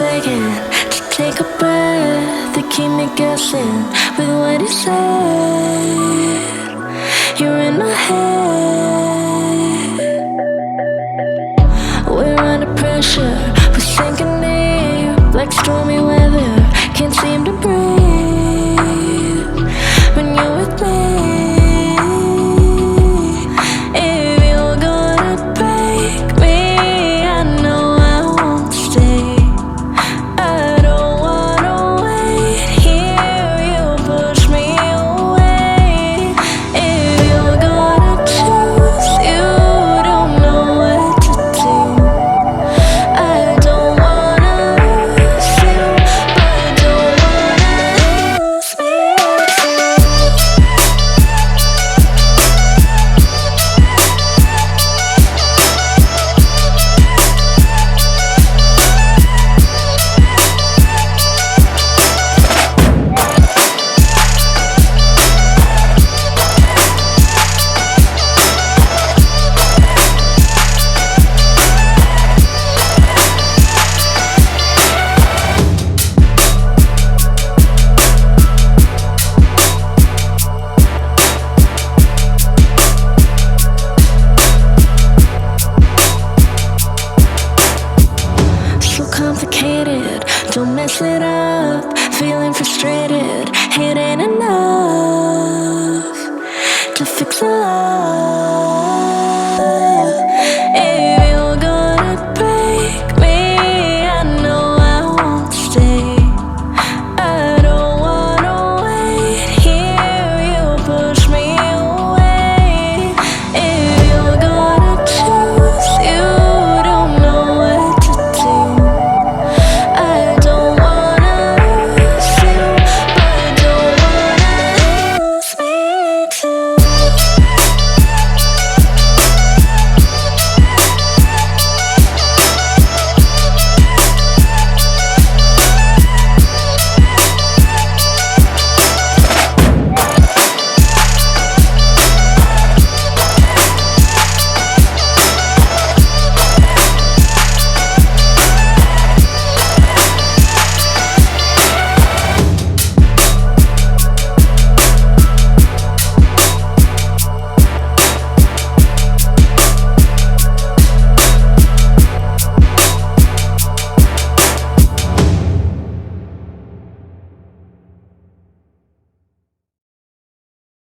second to take a breath, to keep me guessing with what he said. You're in my head. We're under pressure, we're sinking deep like stormy weather. Can't seem to breathe when you